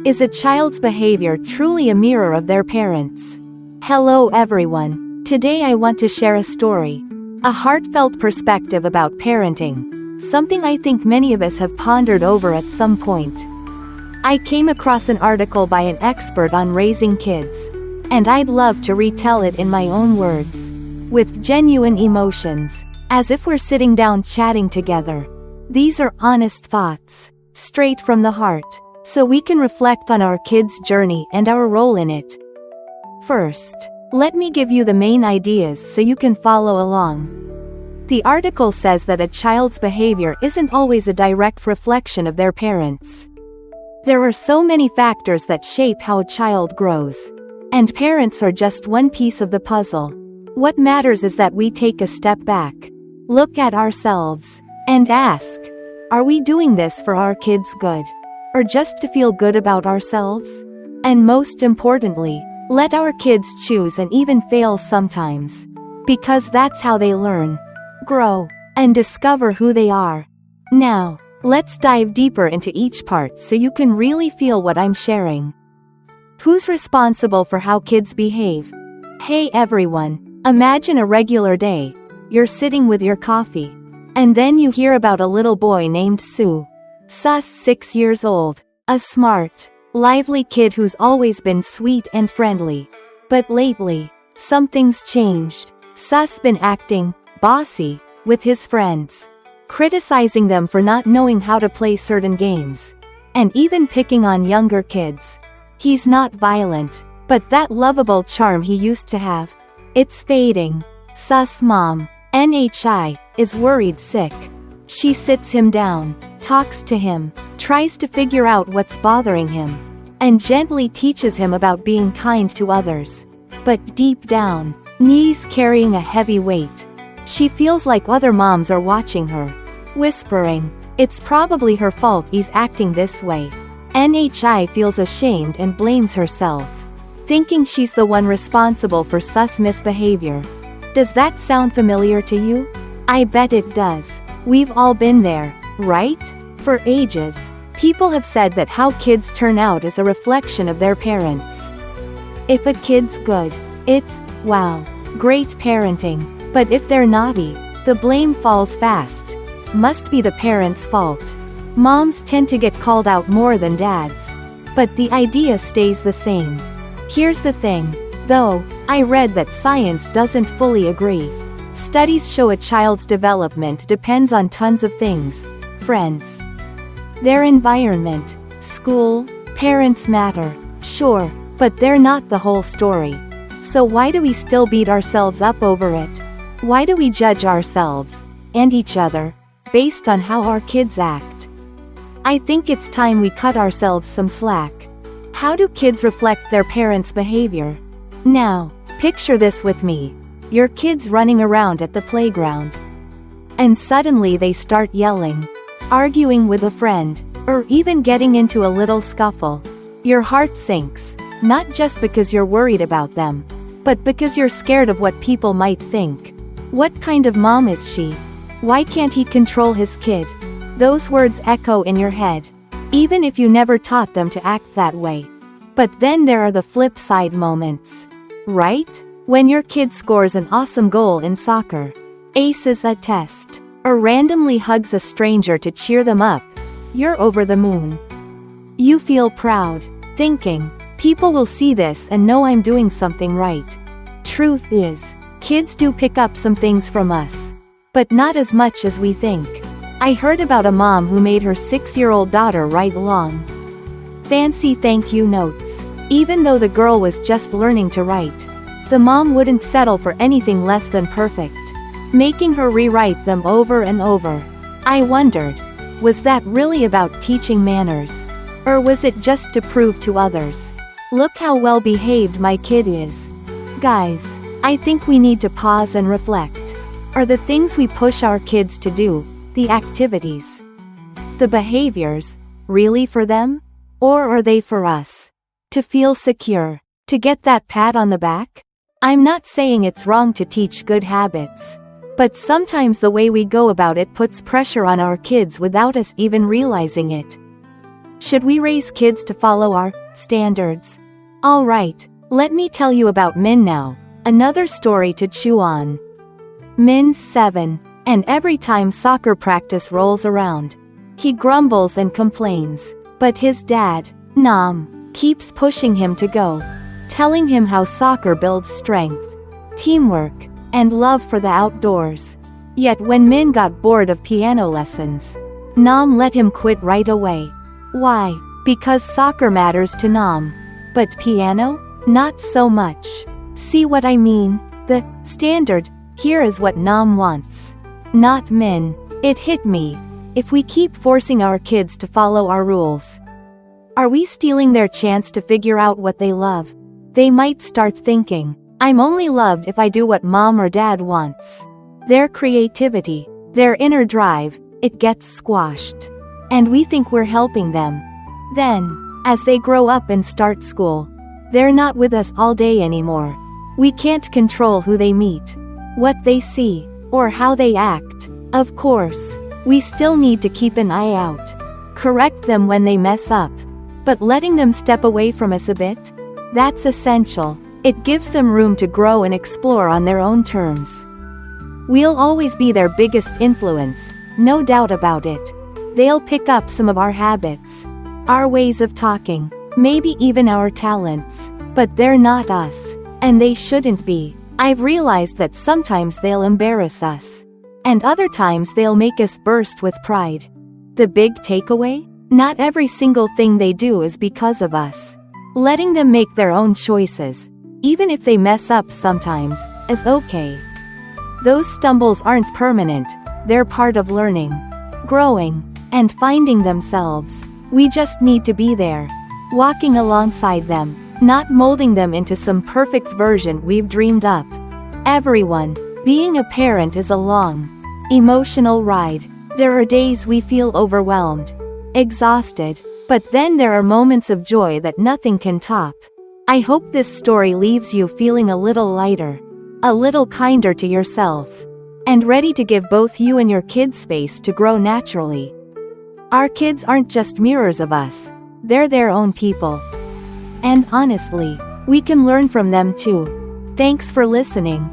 Is a child's behavior truly a mirror of their parents? Hello everyone. Today I want to share a story. A heartfelt perspective about parenting. Something I think many of us have pondered over at some point. I came across an article by an expert on raising kids. And I'd love to retell it in my own words. With genuine emotions. As if we're sitting down chatting together. These are honest thoughts. Straight from the heart. So we can reflect on our kids' journey and our role in it. First, let me give you the main ideas so you can follow along. The article says that a child's behavior isn't always a direct reflection of their parents. There are so many factors that shape how a child grows. And parents are just one piece of the puzzle. What matters is that we take a step back, look at ourselves, and ask, are we doing this for our kids' good? Or just to feel good about ourselves? And most importantly, let our kids choose and even fail sometimes. Because that's how they learn, grow, and discover who they are. Now, let's dive deeper into each part so you can really feel what I'm sharing. Who's responsible for how kids behave? Hey everyone, imagine a regular day. You're sitting with your coffee. And then you hear about a little boy named Sue. Sus 6 years old. A smart, lively kid who's always been sweet and friendly. But lately, something's changed. Sus been acting bossy with his friends. Criticizing them for not knowing how to play certain games. And even picking on younger kids. He's not violent, but that lovable charm he used to have. It's fading. Sus' mom, NHI, is worried sick. She sits him down, talks to him, tries to figure out what's bothering him, and gently teaches him about being kind to others. But deep down, knees carrying a heavy weight. She feels like other moms are watching her, whispering, it's probably her fault he's acting this way. NHI feels ashamed and blames herself, thinking she's the one responsible for Sus' misbehavior. Does that sound familiar to you? I bet it does. We've all been there, right? For ages, people have said that how kids turn out is a reflection of their parents. If a kid's good, it's, wow, great parenting. But if they're naughty, the blame falls fast. Must be the parents' fault. Moms tend to get called out more than dads. But the idea stays the same. Here's the thing, though, I read that science doesn't fully agree. Studies show a child's development depends on tons of things. Friends, their environment, school, parents matter, sure, but they're not the whole story. So why do we still beat ourselves up over it? Why do we judge ourselves, and each other, based on how our kids act? I think it's time we cut ourselves some slack. How do kids reflect their parents' behavior? Now, picture this with me. Your kid's running around at the playground. And suddenly they start yelling, arguing with a friend, or even getting into a little scuffle. Your heart sinks, not just because you're worried about them, but because you're scared of what people might think. What kind of mom is she? Why can't he control his kid? Those words echo in your head, even if you never taught them to act that way. But then there are the flip side moments, right? When your kid scores an awesome goal in soccer, aces a test, or randomly hugs a stranger to cheer them up, you're over the moon. You feel proud, thinking, people will see this and know I'm doing something right. Truth is, kids do pick up some things from us. But not as much as we think. I heard about a mom who made her 6-year-old daughter write long, fancy thank you notes, even though the girl was just learning to write. The mom wouldn't settle for anything less than perfect, making her rewrite them over and over. I wondered, was that really about teaching manners? Or was it just to prove to others, look how well behaved my kid is? Guys, I think we need to pause and reflect. Are the things we push our kids to do, the activities, the behaviors, really for them? Or are they for us? To feel secure, to get that pat on the back? I'm not saying it's wrong to teach good habits. But sometimes the way we go about it puts pressure on our kids without us even realizing it. Should we raise kids to follow our standards? Alright, let me tell you about Min now. Another story to chew on. Min's 7, and every time soccer practice rolls around, he grumbles and complains. But his dad, Nam, keeps pushing him to go, telling him how soccer builds strength, teamwork, and love for the outdoors. Yet when Min got bored of piano lessons, Nam let him quit right away. Why? Because soccer matters to Nam. But piano? Not so much. See what I mean? The standard here is what Nam wants, not Min. It hit me. If we keep forcing our kids to follow our rules, are we stealing their chance to figure out what they love? They might start thinking, I'm only loved if I do what mom or dad wants. Their creativity, their inner drive, it gets squashed. And we think we're helping them. Then, as they grow up and start school, they're not with us all day anymore. We can't control who they meet, what they see, or how they act. Of course, we still need to keep an eye out, correct them when they mess up. But letting them step away from us a bit? That's essential. It gives them room to grow and explore on their own terms. We'll always be their biggest influence, no doubt about it. They'll pick up some of our habits, our ways of talking, maybe even our talents. But they're not us. And they shouldn't be. I've realized that sometimes they'll embarrass us. And other times they'll make us burst with pride. The big takeaway? Not every single thing they do is because of us. Letting them make their own choices, even if they mess up sometimes, is okay. Those stumbles aren't permanent, they're part of learning, growing, and finding themselves. We just need to be there, walking alongside them, not molding them into some perfect version we've dreamed up. Everyone, being a parent is a long, emotional ride. There are days we feel overwhelmed, exhausted, but then there are moments of joy that nothing can top. I hope this story leaves you feeling a little lighter, a little kinder to yourself, and ready to give both you and your kids space to grow naturally. Our kids aren't just mirrors of us, they're their own people. And honestly, we can learn from them too. Thanks for listening.